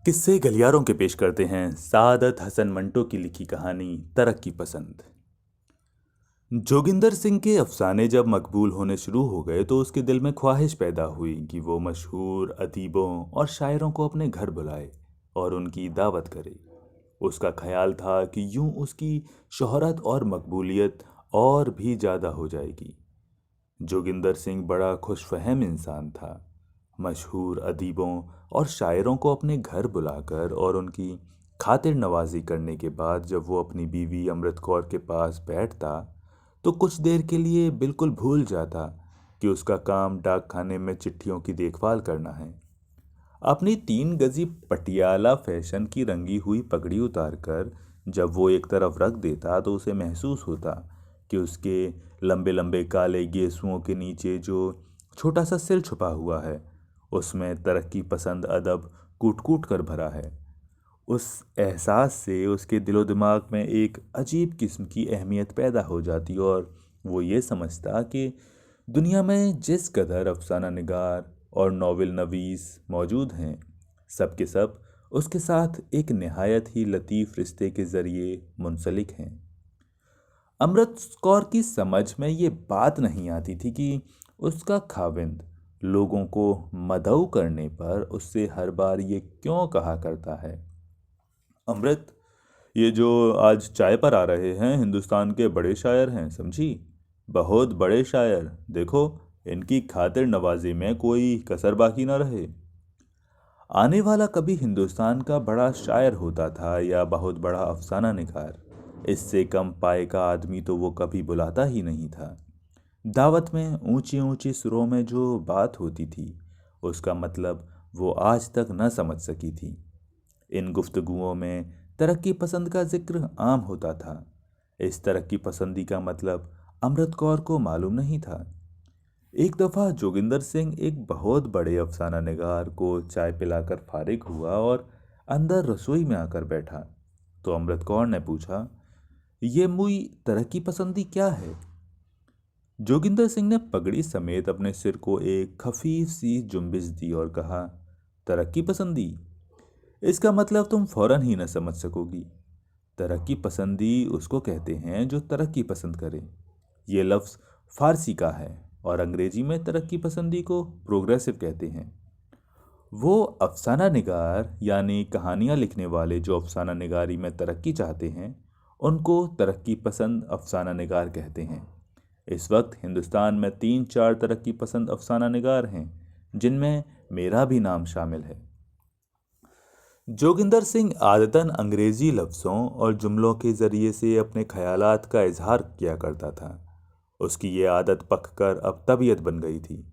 किस्से गलियारों के पेश करते हैं सादत हसन मंटो की लिखी कहानी तरक्की पसंद। जोगिंदर सिंह के अफसाने जब मकबूल होने शुरू हो गए तो उसके दिल में ख्वाहिश पैदा हुई कि वो मशहूर अदीबों और शायरों को अपने घर बुलाए और उनकी दावत करे। उसका ख्याल था कि यूं उसकी शोहरत और मकबूलियत और भी ज़्यादा हो जाएगी। जोगिंदर सिंह बड़ा खुशफहम इंसान था। मशहूर अदीबों और शायरों को अपने घर बुलाकर और उनकी खातिर नवाजी करने के बाद जब वो अपनी बीवी अमृत कौर के पास बैठता तो कुछ देर के लिए बिल्कुल भूल जाता कि उसका काम डाक खाने में चिट्ठियों की देखभाल करना है। अपनी 3 गजी पटियाला फैशन की रंगी हुई पगड़ी उतारकर जब वो एक तरफ रख देता तो उसे महसूस होता कि उसके लंबे लंबे काले गेसुओं के नीचे जो छोटा सा सिर छुपा हुआ है उसमें तरक्की पसंद अदब कूट कूट कर भरा है। उस एहसास से उसके दिलो दिमाग में एक अजीब किस्म की अहमियत पैदा हो जाती और वो ये समझता कि दुनिया में जिस कदर अफसाना निगार और नावल नवीस मौजूद हैं सब के सब उसके साथ एक नहायत ही लतीफ़ रिश्ते के ज़रिए मुंसलिक हैं। अमृत कौर की समझ में ये बात नहीं आती थी कि उसका खाविंद लोगों को मदऊ करने पर उससे हर बार ये क्यों कहा करता है, अमृत ये जो आज चाय पर आ रहे हैं हिंदुस्तान के बड़े शायर हैं समझी, बहुत बड़े शायर। देखो इनकी खातिर नवाजी में कोई कसर बाकी ना रहे। आने वाला कभी हिंदुस्तान का बड़ा शायर होता था या बहुत बड़ा अफसाना निगार, इससे कम पाए का आदमी तो वो कभी बुलाता ही नहीं था। दावत में ऊंची ऊंची सुरों में जो बात होती थी उसका मतलब वो आज तक न समझ सकी थी। इन गुफ्तगुओं में तरक्की पसंद का जिक्र आम होता था। इस तरक्की पसंदी का मतलब अमृत कौर को मालूम नहीं था। एक दफ़ा जोगिंदर सिंह एक बहुत बड़े अफसाना निगार को चाय पिलाकर फारिग हुआ और अंदर रसोई में आकर बैठा तो अमृत कौर ने पूछा, ये मुई तरक्की पसंदी क्या है? जोगिंदर सिंह ने पगड़ी समेत अपने सिर को एक खफीफ सी जुम्बिश दी और कहा, तरक्की पसंदी, इसका मतलब तुम फौरन ही न समझ सकोगी। तरक्की पसंदी उसको कहते हैं जो तरक्की पसंद करे। ये लफ्ज़ फारसी का है और अंग्रेजी में तरक्की पसंदी को प्रोग्रेसिव कहते हैं। वो अफसाना निगार यानी कहानियाँ लिखने वाले जो अफसाना निगारी में तरक्की चाहते हैं उनको तरक्की पसंद अफसाना निगार कहते हैं। इस वक्त हिंदुस्तान में 3-4 तरक्की पसंद अफसाना निगार हैं जिनमें मेरा भी नाम शामिल है। जोगिंदर सिंह आदतन अंग्रेजी लफ्ज़ों और जुमलों के ज़रिए से अपने ख्यालात का इजहार किया करता था। उसकी ये आदत पककर अब तबीयत बन गई थी।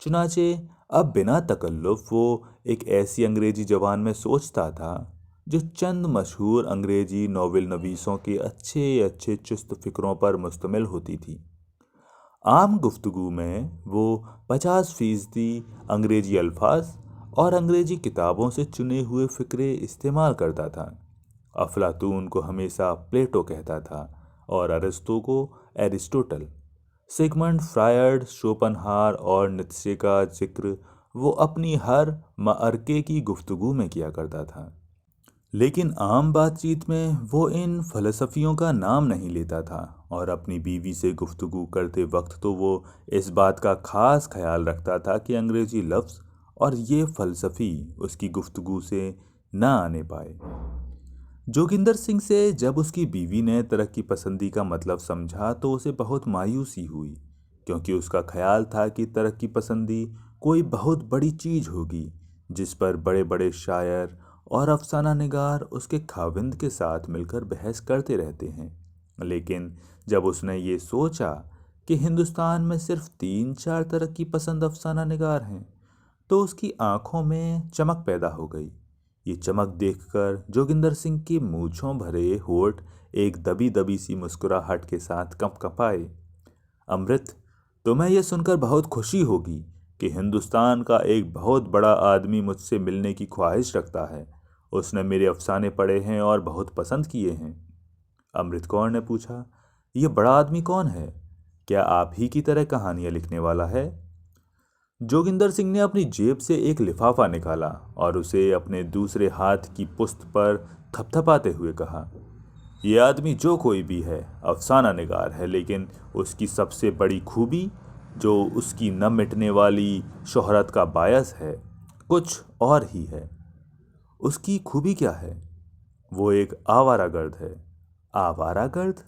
चुनाचे अब बिना तकल्लुफ़ वो एक ऐसी अंग्रेजी ज़बान में सोचता था जो चंद मशहूर अंग्रेजी नावल नवीसों के अच्छे अच्छे चुस्त फ़िक्रों पर मुश्तमिल होती थी। आम गुफ्तगू में वो 50% अंग्रेजी अल्फाज और अंग्रेजी किताबों से चुने हुए फ़िक्रे इस्तेमाल करता था। अफलातून को हमेशा प्लेटो कहता था और अरिस्तो को एरिस्टोटल। सिगमंड फ्रायड, शोपनहार और नीत्शे का जिक्र वो अपनी हर मअरके की गुफ्तगू में किया करता था। लेकिन आम बातचीत में वो इन फ़लसफ़ियों का नाम नहीं लेता था और अपनी बीवी से गुफ्तगू करते वक्त तो वो इस बात का ख़ास ख्याल रखता था कि अंग्रेज़ी लफ्ज़ और ये फ़लसफ़ी उसकी गुफ्तगू से ना आने पाए। जोगिंदर सिंह से जब उसकी बीवी ने तरक्की पसंदी का मतलब समझा तो उसे बहुत मायूसी हुई, क्योंकि उसका ख्याल था कि तरक्की पसंदी कोई बहुत बड़ी चीज़ होगी जिस पर बड़े बड़े शायर और अफसाना निगार उसके खाविंद के साथ मिलकर बहस करते रहते हैं। लेकिन जब उसने ये सोचा कि हिंदुस्तान में सिर्फ 3-4 तरक्की पसंद अफसाना निगार हैं तो उसकी आंखों में चमक पैदा हो गई। ये चमक देखकर जोगिंदर सिंह की मूंछों भरे होठ एक दबी दबी सी मुस्कुराहट के साथ कंपकंपाए। अमृत, तुम्हें यह सुनकर बहुत खुशी होगी कि हिंदुस्तान का एक बहुत बड़ा आदमी मुझसे मिलने की ख्वाहिश रखता है। उसने मेरे अफसाने पढ़े हैं और बहुत पसंद किए हैं। अमृत कौर ने पूछा, यह बड़ा आदमी कौन है? क्या आप ही की तरह कहानियां लिखने वाला है? जोगिंदर सिंह ने अपनी जेब से एक लिफाफा निकाला और उसे अपने दूसरे हाथ की पुश्त पर थपथपाते हुए कहा, यह आदमी जो कोई भी है अफसाना निगार है, लेकिन उसकी सबसे बड़ी खूबी, जो उसकी न मिटने वाली शोहरत का बायस है, कुछ और ही है। उसकी खूबी क्या है? वो एक आवारागर्द है। आवारागर्द?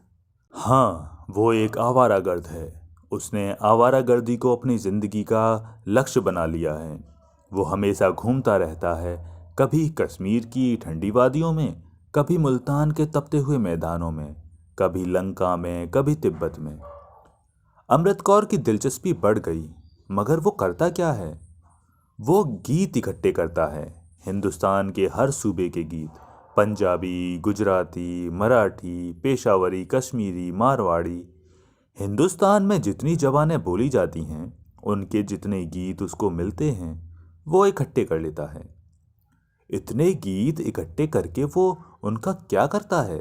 हाँ, वो एक आवारागर्द है। उसने आवारागर्दी को अपनी जिंदगी का लक्ष्य बना लिया है। वो हमेशा घूमता रहता है, कभी कश्मीर की ठंडी वादियों में, कभी मुल्तान के तपते हुए मैदानों में, कभी लंका में, कभी तिब्बत में। अमृत कौर की दिलचस्पी बढ़ गई। मगर वो करता क्या है? वो गीत इकट्ठे करता है, हिंदुस्तान के हर सूबे के गीत, पंजाबी, गुजराती, मराठी, पेशावरी, कश्मीरी, मारवाड़ी। हिंदुस्तान में जितनी ज़बानें बोली जाती हैं, उनके जितने गीत उसको मिलते हैं, वो इकट्ठे कर लेता है। इतने गीत इकट्ठे करके वो उनका क्या करता है?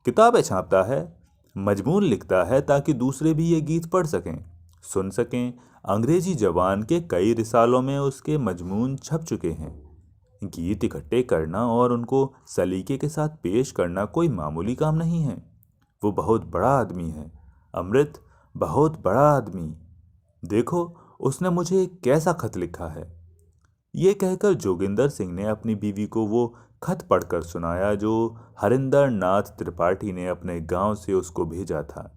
किताबें छापता है, मजमून लिखता है ताकि दूसरे भी ये गीत पढ़ सकें, सुन सकें। अंग्रेजी जबान के कई रिसालों में उसके मजमून छप चुके हैं। गीत इकट्ठे करना और उनको सलीके के साथ पेश करना कोई मामूली काम नहीं है। वो बहुत बड़ा आदमी है, अमृत, बहुत बड़ा आदमी। देखो, उसने मुझे कैसा खत लिखा है। ये कहकर जोगिंदर सिंह ने अपनी बीवी को वो खत पढ़कर सुनाया जो हरिंदर नाथ त्रिपाठी ने अपने गांव से उसको भेजा था।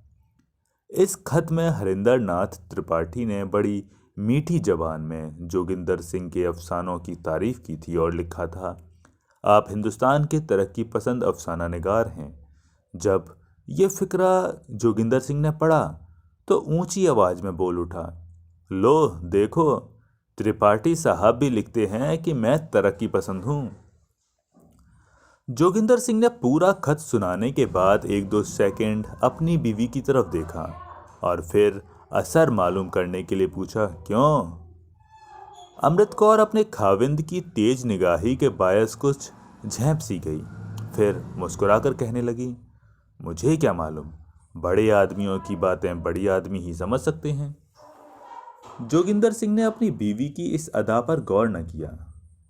इस खत में हरिंदर नाथ त्रिपाठी ने बड़ी मीठी जबान में जोगिंदर सिंह के अफसानों की तारीफ की थी और लिखा था, आप हिंदुस्तान के तरक्की पसंद अफसाना निगार हैं। जब ये फिक्रा जोगिंदर सिंह ने पढ़ा तो ऊंची आवाज में बोल उठा, लो देखो, त्रिपाठी साहब भी लिखते हैं कि मैं तरक्की पसंद हूं। जोगिंदर सिंह ने पूरा खत सुनाने के बाद एक दो सेकंड अपनी बीवी की तरफ देखा और फिर असर मालूम करने के लिए पूछा, क्यों? अमृत कौर अपने खाविंद की तेज निगाही के बायस कुछ झेंप सी गई, फिर मुस्कुराकर कहने लगी, मुझे क्या मालूम, बड़े आदमियों की बातें बड़ी आदमी ही समझ सकते हैं। जोगिंदर सिंह ने अपनी बीवी की इस अदा पर गौर न किया।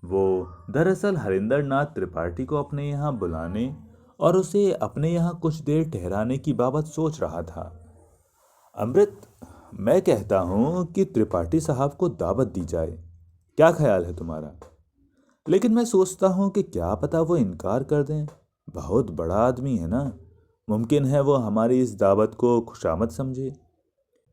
वो दरअसल हरिंदर नाथ त्रिपाठी को अपने यहाँ बुलाने और उसे अपने यहाँ कुछ देर ठहराने की बाबत सोच रहा था। अमृत, मैं कहता हूँ कि त्रिपाठी साहब को दावत दी जाए, क्या ख्याल है तुम्हारा? लेकिन मैं सोचता हूँ कि क्या पता वो इनकार कर दें। बहुत बड़ा आदमी है ना, मुमकिन है वो हमारी इस दावत को खुशामद समझे।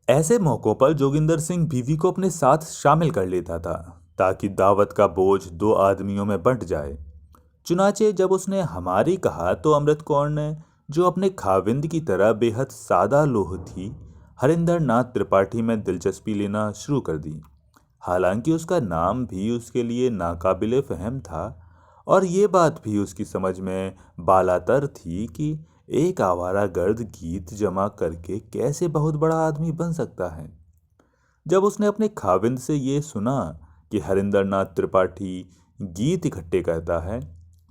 ऐसे मौक़ों पर जोगिंदर सिंह बीवी को अपने साथ शामिल कर लेता था ताकि दावत का बोझ दो आदमियों में बंट जाए। चुनाचे जब उसने हमारी कहा तो अमृत कौर ने, जो अपने खाविंद की तरह बेहद सादा लोह थी, हरिंदर नाथ त्रिपाठी में दिलचस्पी लेना शुरू कर दी। हालांकि उसका नाम भी उसके लिए नाकाबिले फहम था और ये बात भी उसकी समझ में बालातर थी कि एक आवारागर्द गीत जमा करके कैसे बहुत बड़ा आदमी बन सकता है। जब उसने अपने खाविंद से ये सुना कि हरिंदर नाथ त्रिपाठी गीत इकट्ठे करता है,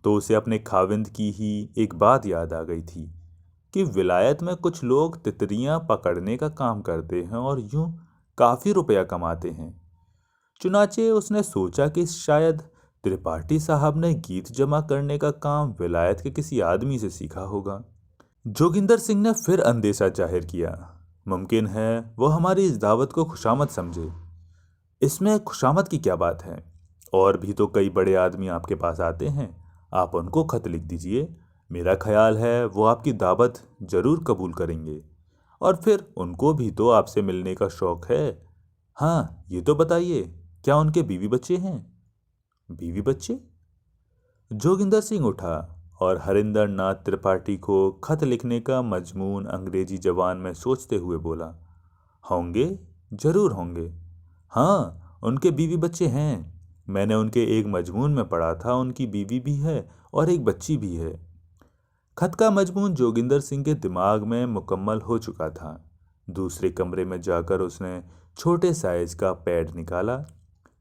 तो उसे अपने खाविंद की ही एक बात याद आ गई थी कि विलायत में कुछ लोग तितरियां पकड़ने का काम करते हैं और यूं काफ़ी रुपया कमाते हैं। चुनाचे उसने सोचा कि शायद त्रिपाठी साहब ने गीत जमा करने का काम विलायत के किसी आदमी से सीखा होगा। जोगिंदर सिंह ने फिर अंदेशा जाहिर किया, मुमकिन है वो हमारी इस दावत को खुशामद समझे। इसमें खुशामद की क्या बात है? और भी तो कई बड़े आदमी आपके पास आते हैं, आप उनको खत लिख दीजिए। मेरा ख्याल है वो आपकी दावत जरूर कबूल करेंगे और फिर उनको भी तो आपसे मिलने का शौक है। हाँ, ये तो बताइए, क्या उनके बीवी बच्चे हैं? बीवी बच्चे? जोगिंदर सिंह उठा और हरिंदर नाथ त्रिपाठी को खत लिखने का मजमून अंग्रेजी जबान में सोचते हुए बोला, होंगे, जरूर होंगे। हाँ, उनके बीवी बच्चे हैं। मैंने उनके एक मजमून में पढ़ा था, उनकी बीवी भी है और एक बच्ची भी है। खत का मजमून जोगिंदर सिंह के दिमाग में मुकम्मल हो चुका था। दूसरे कमरे में जाकर उसने छोटे साइज का पैड निकाला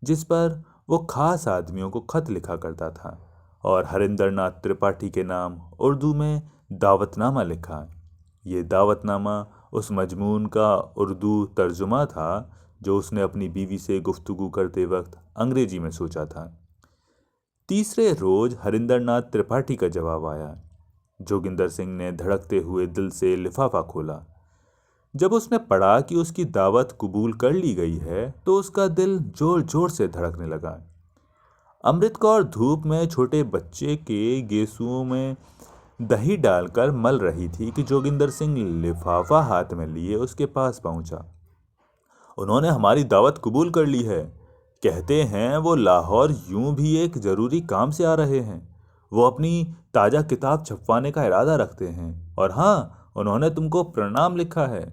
जिस पर वो खास आदमियों को खत लिखा करता था और हरिंदर नाथ त्रिपाठी के नाम उर्दू में दावतनामा लिखा। ये दावतनामा उस मजमून का उर्दू तर्जुमा था जो उसने अपनी बीवी से गुफ्तगू करते वक्त अंग्रेजी में सोचा था। तीसरे रोज हरिंदरनाथ त्रिपाठी का जवाब आया। जोगिंदर सिंह ने धड़कते हुए दिल से लिफाफा खोला। जब उसने पढ़ा कि उसकी दावत कबूल कर ली गई है तो उसका दिल जोर जोर से धड़कने लगा। अमृत कौर धूप में छोटे बच्चे के गेसुओं में दही डालकर मल रही थी कि जोगिंदर सिंह लिफाफा हाथ में लिए उसके पास पहुंचा। उन्होंने हमारी दावत कबूल कर ली है। कहते हैं वो लाहौर यूं भी एक जरूरी काम से आ रहे हैं। वो अपनी ताजा किताब छपवाने का इरादा रखते हैं और हाँ, उन्होंने तुमको प्रणाम लिखा है।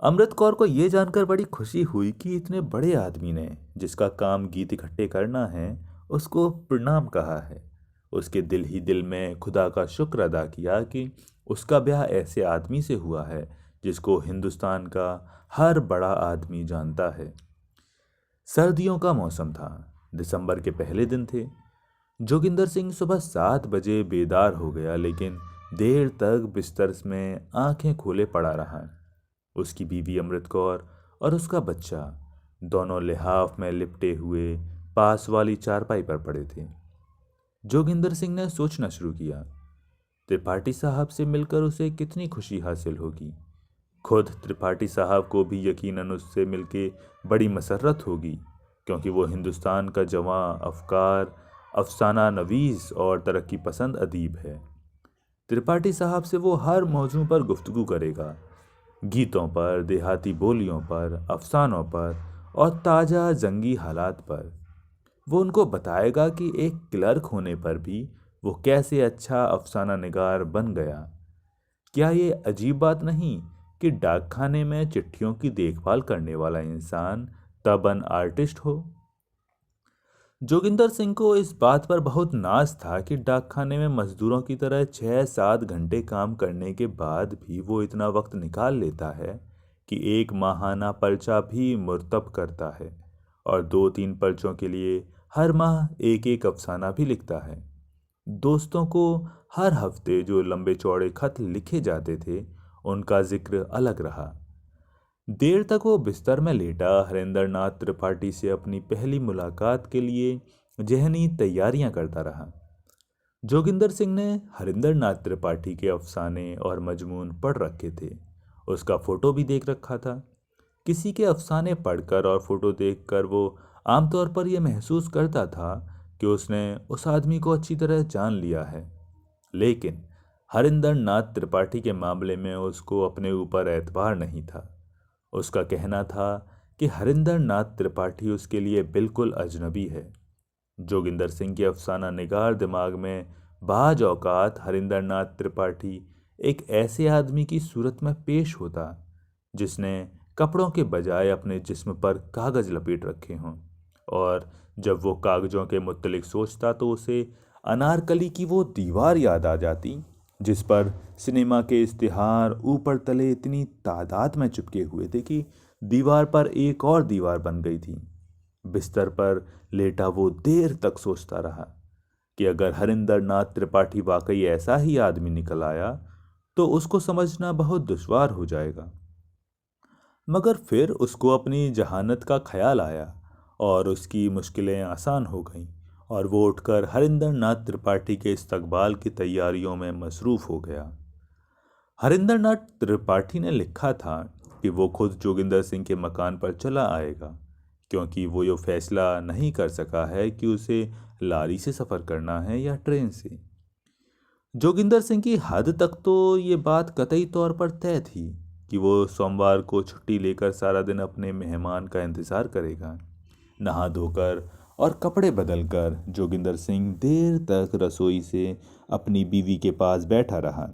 अमृत कौर को यह जानकर बड़ी खुशी हुई कि इतने बड़े आदमी ने, जिसका काम गीत इकट्ठे करना है, उसको प्रणाम कहा है। उसके दिल ही दिल में खुदा का शुक्र अदा किया कि उसका ब्याह ऐसे आदमी से हुआ है जिसको हिंदुस्तान का हर बड़ा आदमी जानता है। सर्दियों का मौसम था। दिसंबर के पहले दिन थे। जोगिंदर सिंह सुबह 7 बजे बेदार हो गया, लेकिन देर तक बिस्तर में आंखें खोले पड़ा रहा। उसकी बीवी अमृत कौर और उसका बच्चा दोनों लिहाफ में लिपटे हुए पास वाली चारपाई पर पड़े थे। जोगिंदर सिंह ने सोचना शुरू किया, त्रिपाठी साहब से मिलकर उसे कितनी खुशी हासिल होगी। खुद त्रिपाठी साहब को भी यकीनन उससे मिलके बड़ी मसरत होगी, क्योंकि वो हिंदुस्तान का जवां, अफकार, अफसाना नवीस और तरक्की पसंद अदीब है। त्रिपाठी साहब से वो हर मौजू पर गुफ्तगू करेगा, गीतों पर, देहाती बोलियों पर, अफसानों पर और ताज़ा जंगी हालात पर। वो उनको बताएगा कि एक क्लर्क होने पर भी वो कैसे अच्छा अफसाना निगार बन गया। क्या ये अजीब बात नहीं कि डाकखाने में चिट्ठियों की देखभाल करने वाला इंसान तबन आर्टिस्ट हो। जोगिंदर सिंह को इस बात पर बहुत नाज था कि डाकखाने में मजदूरों की तरह 6-7 घंटे काम करने के बाद भी वो इतना वक्त निकाल लेता है कि एक माहाना पर्चा भी मुर्तब करता है और 2-3 पर्चों के लिए हर माह एक एक अफसाना भी लिखता है। दोस्तों को हर हफ्ते जो लंबे चौड़े खत लिखे जाते थे, उनका जिक्र अलग रहा। देर तक वो बिस्तर में लेटा हरेंद्रनाथ त्रिपाठी से अपनी पहली मुलाकात के लिए जहनी तैयारियां करता रहा। जोगिंदर सिंह ने हरिंदरनाथ त्रिपाठी के अफसाने और मजमून पढ़ रखे थे। उसका फोटो भी देख रखा था। किसी के अफसाने पढ़कर और फोटो देखकर वो आमतौर पर यह महसूस करता था कि उसने उस आदमी को अच्छी तरह जान लिया है, लेकिन हरिंदरनाथ त्रिपाठी के मामले में उसको अपने ऊपर एतबार नहीं था। उसका कहना था कि हरिंदरनाथ त्रिपाठी उसके लिए बिल्कुल अजनबी है। जोगिंदर सिंह के अफसाना निगार दिमाग में बाज औकात हरिंदरनाथ त्रिपाठी एक ऐसे आदमी की सूरत में पेश होता जिसने कपड़ों के बजाय अपने जिस्म पर कागज लपेट रखे हों, और जब वो कागजों के मुत्तलिक सोचता तो उसे अनारकली की वो दीवार याद आ जाती जिस पर सिनेमा के इश्तिहार ऊपर तले इतनी तादाद में चिपके हुए थे कि दीवार पर एक और दीवार बन गई थी। बिस्तर पर लेटा वो देर तक सोचता रहा कि अगर हरिंदरनाथ त्रिपाठी वाकई ऐसा ही आदमी निकल आया तो उसको समझना बहुत दुश्वार हो जाएगा। मगर फिर उसको अपनी जहानत का ख्याल आया और उसकी मुश्किलें आसान हो गईं और वो उठकर हरिंदरनाथ त्रिपाठी के इस्तकबाल की तैयारियों में मसरूफ़ हो गया। हरिंदरनाथ त्रिपाठी ने लिखा था कि वो खुद जोगिंदर सिंह के मकान पर चला आएगा, क्योंकि वो ये फैसला नहीं कर सका है कि उसे लारी से सफ़र करना है या ट्रेन से। जोगिंदर सिंह की हद तक तो ये बात कतई तौर पर तय थी कि वो सोमवार को छुट्टी लेकर सारा दिन अपने मेहमान का इंतज़ार करेगा। नहा धोकर और कपड़े बदलकर जोगिंदर सिंह देर तक रसोई से अपनी बीवी के पास बैठा रहा।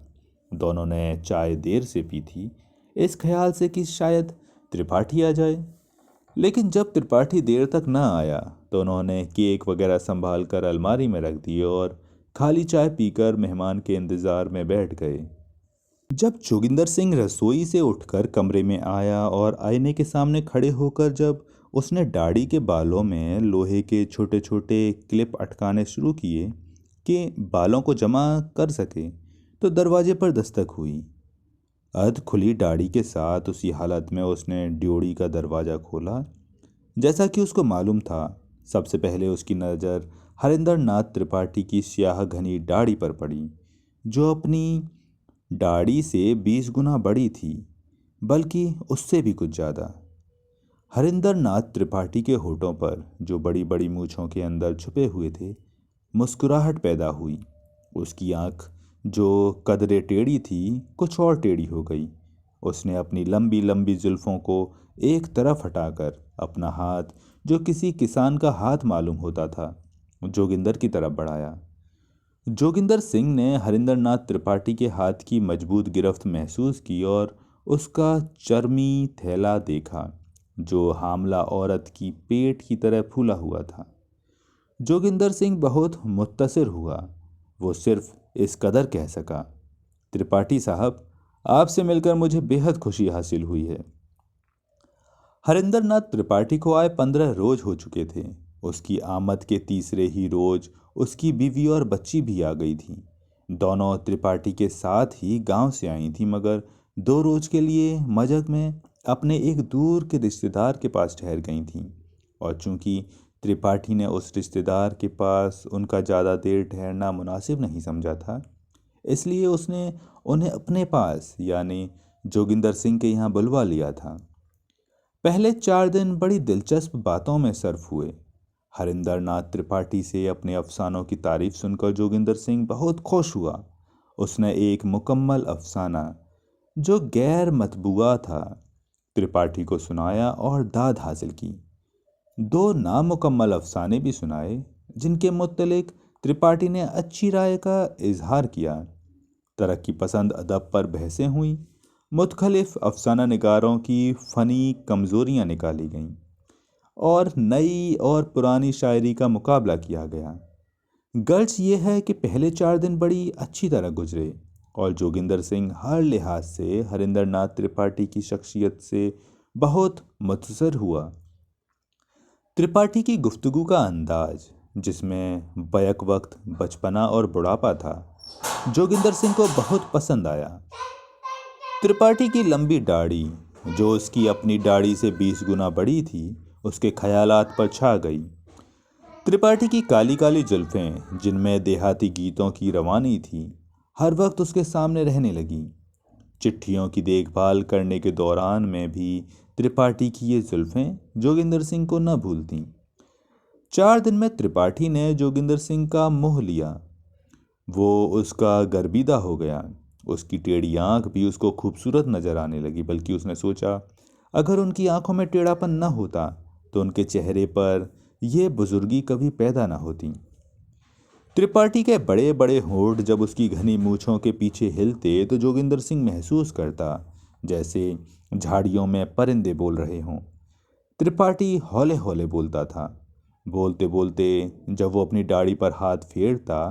दोनों ने चाय देर से पी थी, इस ख्याल से कि शायद त्रिपाठी आ जाए। लेकिन जब त्रिपाठी देर तक न आया तो उन्होंने केक वगैरह संभाल कर अलमारी में रख दिए और खाली चाय पीकर मेहमान के इंतज़ार में बैठ गए। जब जोगिंदर सिंह रसोई से उठकर कमरे में आया और आईने के सामने खड़े होकर जब उसने दाढ़ी के बालों में लोहे के छोटे छोटे क्लिप अटकाने शुरू किए कि बालों को जमा कर सके, तो दरवाजे पर दस्तक हुई। अध खुली दाढ़ी के साथ उसी हालत में उसने ड्योढ़ी का दरवाज़ा खोला। जैसा कि उसको मालूम था, सबसे पहले उसकी नज़र हरिंदर नाथ त्रिपाठी की स्याह घनी दाढ़ी पर पड़ी, जो अपनी दाढ़ी से 20 गुना बड़ी थी, बल्कि उससे भी कुछ ज़्यादा। हरिंदर नाथ त्रिपाठी के होठों पर, जो बड़ी बड़ी मूछों के अंदर छुपे हुए थे, मुस्कुराहट पैदा हुई। उसकी आंख, जो कदरे टेढ़ी थी, कुछ और टेढ़ी हो गई। उसने अपनी लंबी लंबी जुल्फों को एक तरफ हटाकर अपना हाथ, जो किसी किसान का हाथ मालूम होता था, जोगिंदर की तरफ बढ़ाया। जोगिंदर सिंह ने हरिंदर नाथ त्रिपाठी के हाथ की मजबूत गिरफ्त महसूस की और उसका चर्मी थैला देखा, जो हामला औरत की पेट की तरह फूला हुआ था। जोगिंदर सिंह बहुत मुत्तसिर हुआ। वो सिर्फ इस कदर कह सका, त्रिपाठी साहब, आपसे मिलकर मुझे बेहद खुशी हासिल हुई है। हरिंदर नाथ त्रिपाठी को आए 15 रोज हो चुके थे। उसकी आमद के तीसरे ही रोज उसकी बीवी और बच्ची भी आ गई थी। दोनों त्रिपाठी के साथ ही गांव से आई थी, मगर 2 रोज के लिए मजग में अपने एक दूर के रिश्तेदार के पास ठहर गई थीं। और चूंकि त्रिपाठी ने उस रिश्तेदार के पास उनका ज़्यादा देर ठहरना मुनासिब नहीं समझा था, इसलिए उसने उन्हें अपने पास, यानी जोगिंदर सिंह के यहाँ बुलवा लिया था। पहले 4 दिन बड़ी दिलचस्प बातों में सर्फ हुए। हरिंदर नाथ त्रिपाठी से अपने अफसानों की तारीफ सुनकर जोगिंदर सिंह बहुत खुश हुआ। उसने एक मुकम्मल अफसाना, जो गैर मतबूआ था, त्रिपाठी को सुनाया और दाद हासिल की। 2 नामुकम्मल अफसाने भी सुनाए, जिनके मुत्तलिक त्रिपाठी ने अच्छी राय का इजहार किया। तरक्की पसंद अदब पर बहसें हुई। मुख्तलिफ अफसाना निगारों की फ़नी कमज़ोरियाँ निकाली गईं और नई और पुरानी शायरी का मुकाबला किया गया। गर्ज ये है कि पहले 4 दिन बड़ी अच्छी तरह गुजरे और जोगिंदर सिंह हर लिहाज से हरिंदर नाथ त्रिपाठी की शख्सियत से बहुत मुतसर हुआ। त्रिपाठी की गुफ्तगू का अंदाज, जिसमें बैक वक्त बचपना और बुढ़ापा था, जोगिंदर सिंह को बहुत पसंद आया। त्रिपाठी की लंबी दाढ़ी, जो उसकी अपनी दाढ़ी से 20 गुना बड़ी थी, उसके ख्यालात पर छा गई। त्रिपाठी की काली काली जुल्फें, जिनमें देहाती गीतों की रवानी थी, हर वक्त उसके सामने रहने लगी। चिट्ठियों की देखभाल करने के दौरान में भी त्रिपाठी की ये जुल्फें जोगिंदर सिंह को न भूलतीं। 4 दिन में त्रिपाठी ने जोगिंदर सिंह का मोह लिया। वो उसका गर्विदा हो गया। उसकी टेढ़ी आंख भी उसको खूबसूरत नजर आने लगी, बल्कि उसने सोचा, अगर उनकी आंखों में टेढ़ापन न होता तो उनके चेहरे पर यह बुजुर्गी कभी पैदा न होती। त्रिपाठी के बड़े बड़े होंठ जब उसकी घनी मूछों के पीछे हिलते तो जोगिंदर सिंह महसूस करता जैसे झाड़ियों में परिंदे बोल रहे हों। त्रिपाठी हौले हौले बोलता था। बोलते बोलते जब वो अपनी दाढ़ी पर हाथ फेरता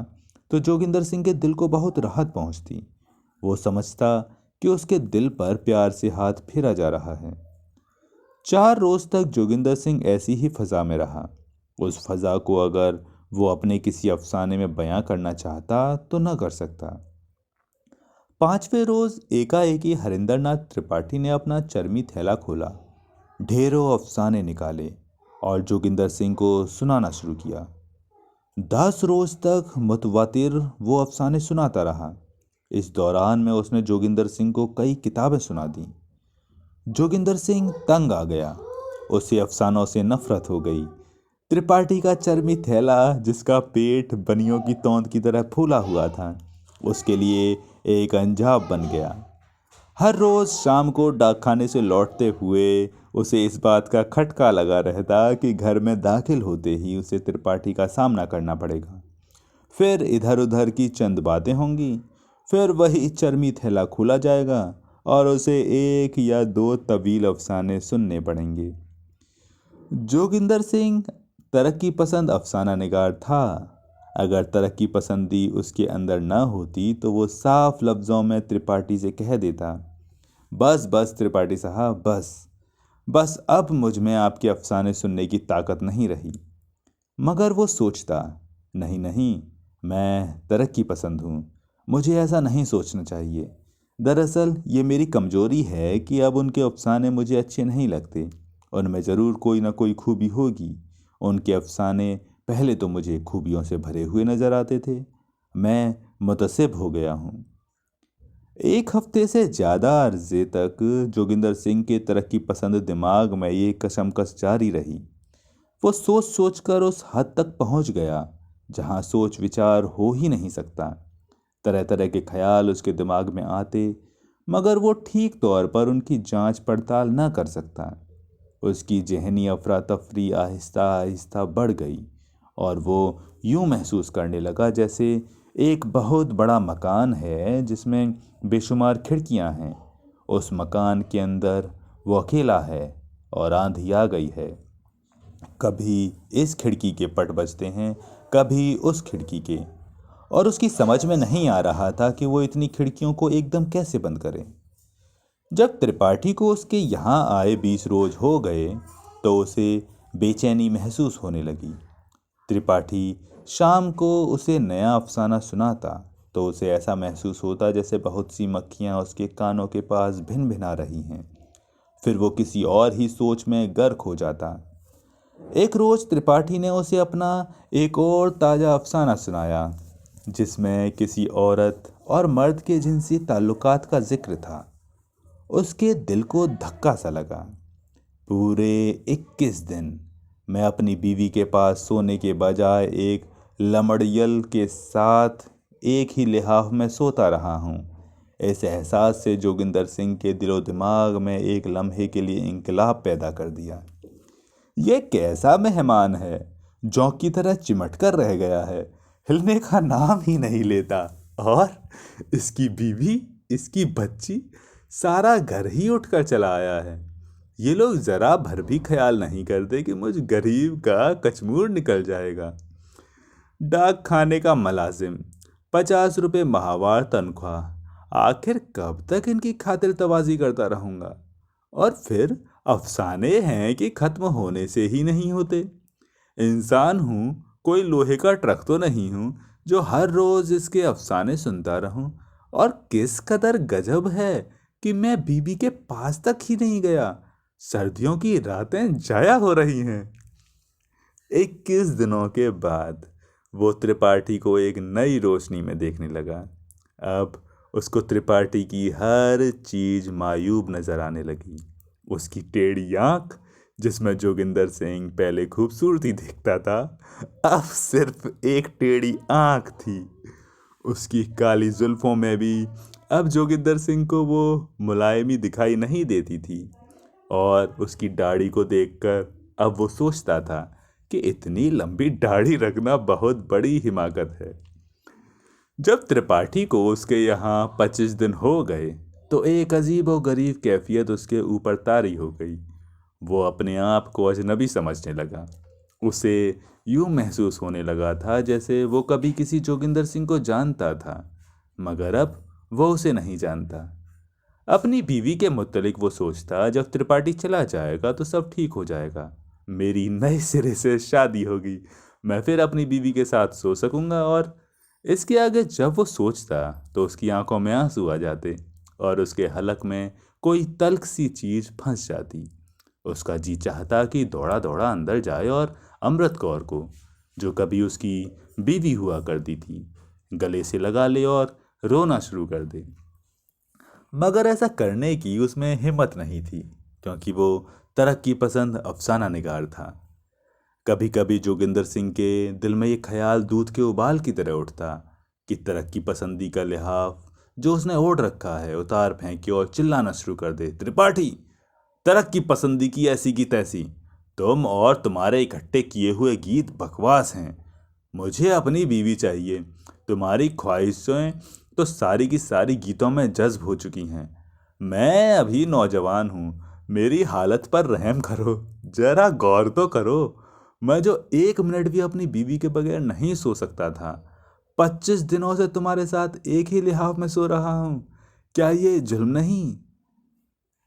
तो जोगिंदर सिंह के दिल को बहुत राहत पहुंचती। वो समझता कि उसके दिल पर प्यार से हाथ फेरा जा रहा है। 4 रोज तक जोगिंदर सिंह ऐसी ही फजा में रहा। उस फजा को अगर वो अपने किसी अफसाने में बयां करना चाहता तो न कर सकता। 5वें रोज एकाएकी हरिंदर नाथ त्रिपाठी ने अपना चर्मी थैला खोला, ढेरों अफसाने निकाले और जोगिंदर सिंह को सुनाना शुरू किया। 10 रोज तक मुतवातिर वो अफसाने सुनाता रहा। इस दौरान में उसने जोगिंदर सिंह को कई किताबें सुना दी। जोगिंदर सिंह तंग आ गया। उसे अफसानों से नफरत हो गई। त्रिपाठी का चर्मी थैला, जिसका पेट बनियों की तौंद की तरह फूला हुआ था, उसके लिए एक अंजाम बन गया। हर रोज शाम को डाकखाने से लौटते हुए उसे इस बात का खटका लगा रहता कि घर में दाखिल होते ही उसे त्रिपाठी का सामना करना पड़ेगा। फिर इधर उधर की चंद बातें होंगी, फिर वही चर्मी थैला खोला जाएगा और उसे 1 या 2 तवील अफसाने सुनने पड़ेंगे। जोगिंदर सिंह तरक्की पसंद अफसाना निगार था। अगर तरक्की पसंदी उसके अंदर न होती तो वो साफ लफ्ज़ों में त्रिपाठी से कह देता, बस बस त्रिपाठी साहब, बस बस, अब मुझ में आपके अफसाने सुनने की ताकत नहीं रही। मगर वो सोचता, नहीं नहीं, मैं तरक्की पसंद हूँ, मुझे ऐसा नहीं सोचना चाहिए। दरअसल ये मेरी कमजोरी है कि अब उनके अफसाने मुझे अच्छे नहीं लगते। उनमें ज़रूर कोई ना कोई खूबी होगी। उनके अफसाने पहले तो मुझे खूबियों से भरे हुए नज़र आते थे। मैं मुतसिब हो गया हूँ। एक हफ्ते से ज़्यादा अरसे तक जोगिंदर सिंह के तरक्की पसंद दिमाग में ये कशमकश जारी रही। वो सोच सोच कर उस हद तक पहुंच गया जहां सोच विचार हो ही नहीं सकता। तरह तरह के ख्याल उसके दिमाग में आते, मगर वो ठीक तौर पर उनकी जांच पड़ताल न कर सकता। उसकी जहनी अफरा तफरी आहिस्ता आहिस्ता बढ़ गई और वो यूं महसूस करने लगा जैसे एक बहुत बड़ा मकान है जिसमें बेशुमार खिड़कियां हैं। उस मकान के अंदर वो अकेला है और आंधी आ गई है। कभी इस खिड़की के पट बजते हैं, कभी उस खिड़की के, और उसकी समझ में नहीं आ रहा था कि वो इतनी खिड़कियों को एकदम कैसे बंद करे। जब त्रिपाठी को उसके यहाँ आए 20 रोज हो गए तो उसे बेचैनी महसूस होने लगी। त्रिपाठी शाम को उसे नया अफसाना सुनाता तो उसे ऐसा महसूस होता जैसे बहुत सी मक्खियाँ उसके कानों के पास भिन भिना रही हैं। फिर वो किसी और ही सोच में गर्क हो जाता। एक रोज त्रिपाठी ने उसे अपना एक और ताज़ा अफसाना सुनाया जिसमें किसी औरत और मर्द के जिनसी ताल्लुकात का जिक्र था। उसके दिल को धक्का सा लगा। पूरे 21 दिन मैं अपनी बीवी के पास सोने के बजाय एक लमड़ियल के साथ एक ही लिहाफ में सोता रहा हूँ। इस एहसास से जोगिंदर सिंह के दिलो दिमाग में एक लम्हे के लिए इंकलाब पैदा कर दिया। ये कैसा मेहमान है, जौ की तरह चिमट कर रह गया है, हिलने का नाम ही नहीं लेता। और इसकी बीवी, इसकी बच्ची, सारा घर ही उठकर चला आया है। ये लोग जरा भर भी ख्याल नहीं करते कि मुझ गरीब का कचमूर निकल जाएगा। डाक खाने का मलाजिम, 50 रुपये माहवार तनख्वाह, आखिर कब तक इनकी खातिर तवाजी करता रहूंगा। और फिर अफसाने हैं कि खत्म होने से ही नहीं होते। इंसान हूँ, कोई लोहे का ट्रक तो नहीं हूँ जो हर रोज इसके अफसाने सुनता रहूं। और किस कदर गजब है कि मैं बीबी के पास तक ही नहीं गया, सर्दियों की रातें जाया हो रही हैं। 21 दिनों के बाद वो त्रिपाठी को एक नई रोशनी में देखने लगा। अब उसको त्रिपाठी की हर चीज मायूब नजर आने लगी। उसकी टेढ़ी आंख, जिसमें जोगिंदर सिंह पहले खूबसूरती देखता था, अब सिर्फ एक टेढ़ी आंख थी। उसकी काली जुल्फों में भी अब जोगिंदर सिंह को वो मुलायमी दिखाई नहीं देती थी। और उसकी दाढ़ी को देखकर अब वो सोचता था कि इतनी लंबी दाढ़ी रखना बहुत बड़ी हिमाकत है। जब त्रिपाठी को उसके यहाँ 25 दिन हो गए तो एक अजीब और गरीब कैफियत उसके ऊपर तारी हो गई। वो अपने आप को अजनबी समझने लगा। उसे यूं महसूस होने लगा था जैसे वो कभी किसी जोगिंदर सिंह को जानता था, मगर अब वो उसे नहीं जानता। अपनी बीवी के मुत्तलिक वो सोचता, जब त्रिपाठी चला जाएगा तो सब ठीक हो जाएगा, मेरी नए सिरे से शादी होगी, मैं फिर अपनी बीवी के साथ सो सकूंगा। और इसके आगे जब वो सोचता तो उसकी आंखों में आंसू आ जाते और उसके हलक में कोई तल्ख सी चीज फंस जाती। उसका जी चाहता कि दौड़ा दौड़ा अंदर जाए और अमृत कौर को, जो कभी उसकी बीवी हुआ करती थी, गले से लगा ले और रोना शुरू कर दे। मगर ऐसा करने की उसमें हिम्मत नहीं थी, क्योंकि वो तरक्की पसंद अफसाना निगार था। कभी कभी जोगिंदर सिंह के दिल में ये ख्याल दूध के उबाल की तरह उठता कि तरक्की पसंदी का लिहाफ जो उसने ओढ़ रखा है उतार फेंके और चिल्लाना शुरू कर दे, त्रिपाठी, तरक्की पसंदी की ऐसी की तैसी, तुम और तुम्हारे इकट्ठे किए हुए गीत बकवास हैं। मुझे अपनी बीवी चाहिए। तुम्हारी ख्वाहिशें तो सारी की सारी गीतों में जज्ब हो चुकी हैं। मैं अभी नौजवान हूँ, मेरी हालत पर रहम करो, जरा गौर तो करो। मैं जो 1 मिनट भी अपनी बीवी के बगैर नहीं सो सकता था, 25 दिनों से तुम्हारे साथ एक ही लिहाफ में सो रहा हूँ। क्या ये जुल्म नहीं?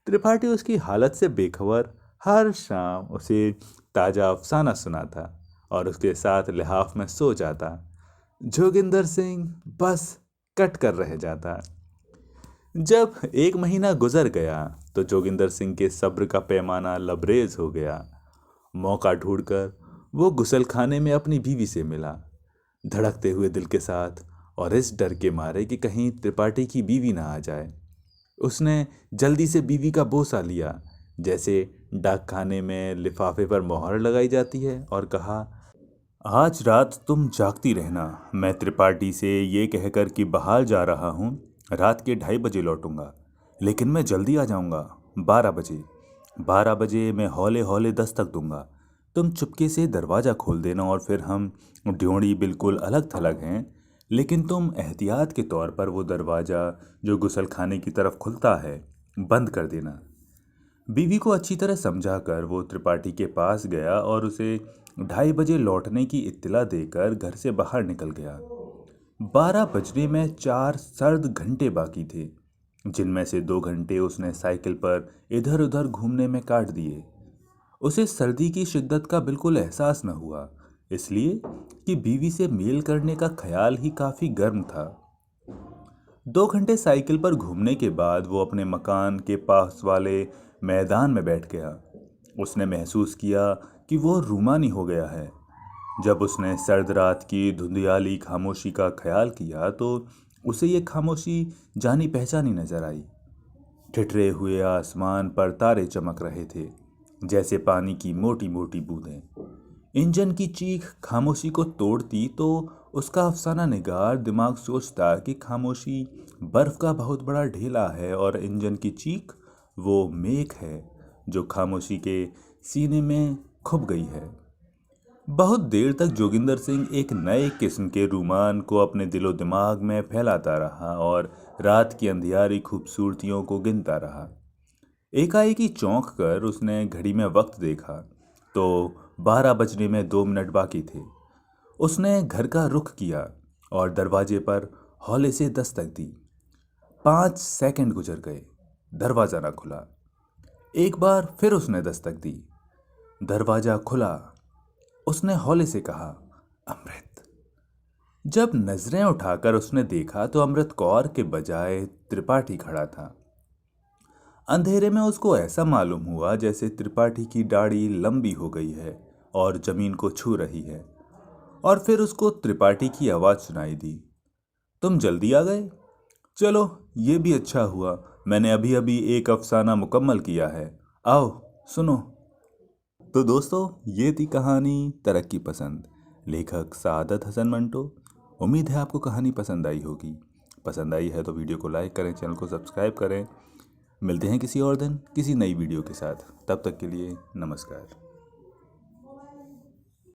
त्रिपाठी उसकी हालत से बेखबर हर शाम उसे ताजा अफसाना सुनाता और उसके साथ लिहाफ में सो जाता। जोगिंदर सिंह बस कट कर रह जाता। जब 1 महीना गुजर गया तो जोगिंदर सिंह के सब्र का पैमाना लबरेज हो गया। मौका ढूंढकर वो गुसलखाने में अपनी बीवी से मिला, धड़कते हुए दिल के साथ, और इस डर के मारे कि कहीं त्रिपाठी की बीवी ना आ जाए। उसने जल्दी से बीवी का बोसा लिया, जैसे डाक खाने में लिफाफे पर मोहर लगाई जाती है, और कहा, आज रात तुम जागती रहना। मैं त्रिपाठी से ये कहकर कि बाहर जा रहा हूँ, रात के 2:30 बजे लौटूंगा, लेकिन मैं जल्दी आ जाऊंगा। 12 बजे 12 बजे मैं हौले हौले दस्तक दूंगा। तुम चुपके से दरवाज़ा खोल देना, और फिर हम ड्योढ़ी बिल्कुल अलग थलग हैं, लेकिन तुम एहतियात के तौर पर वो दरवाज़ा जो गुसलखाने की तरफ खुलता है बंद कर देना। बीवी को अच्छी तरह समझाकर वो त्रिपाठी के पास गया और उसे 2:30 बजे लौटने की इत्तला देकर घर से बाहर निकल गया। 12 बजने में 4 सर्द घंटे बाकी थे, जिनमें से 2 घंटे उसने साइकिल पर इधर उधर घूमने में काट दिए। उसे सर्दी की शिद्दत का बिल्कुल एहसास न हुआ, इसलिए कि बीवी से मेल करने का ख्याल ही काफ़ी गर्म था। 2 घंटे साइकिल पर घूमने के बाद वो अपने मकान के पास वाले मैदान में बैठ गया। उसने महसूस किया कि वो रूमानी हो गया है। जब उसने सर्द रात की धुंधियाली खामोशी का ख्याल किया तो उसे ये खामोशी जानी पहचानी नजर आई। ठिठरे हुए आसमान पर तारे चमक रहे थे, जैसे पानी की मोटी मोटी बूंदें। इंजन की चीख खामोशी को तोड़ती तो उसका अफसाना निगार दिमाग सोचता कि खामोशी बर्फ का बहुत बड़ा ढेला है, और इंजन की चीख वो मेघ है जो खामोशी के सीने में खुप गई है। बहुत देर तक जोगिंदर सिंह एक नए किस्म के रूमान को अपने दिलो दिमाग में फैलाता रहा और रात की अंधियारी खूबसूरतियों को गिनता रहा। एकाएकी चौंक कर उसने घड़ी में वक्त देखा तो 12 बजने में 2 मिनट बाकी थे। उसने घर का रुख किया और दरवाजे पर हौले से दस्तक दी। 5 सेकंड गुजर गए, दरवाजा ना खुला। एक बार फिर उसने दस्तक दी, दरवाजा खुला। उसने हौले से कहा, अमृत। जब नजरें उठाकर उसने देखा तो अमृत कौर के बजाय त्रिपाठी खड़ा था। अंधेरे में उसको ऐसा मालूम हुआ जैसे त्रिपाठी की दाढ़ी लंबी हो गई है और जमीन को छू रही है। और फिर उसको त्रिपाठी की आवाज सुनाई दी, तुम जल्दी आ गए। चलो, ये भी अच्छा हुआ, मैंने अभी अभी एक अफसाना मुकम्मल किया है, आओ सुनो। तो दोस्तों, ये थी कहानी तरक्की पसंद, लेखक सआदत हसन मंटो। उम्मीद है आपको कहानी पसंद आई होगी। पसंद आई है तो वीडियो को लाइक करें, चैनल को सब्सक्राइब करें। मिलते हैं किसी और दिन किसी नई वीडियो के साथ। तब तक के लिए नमस्कार।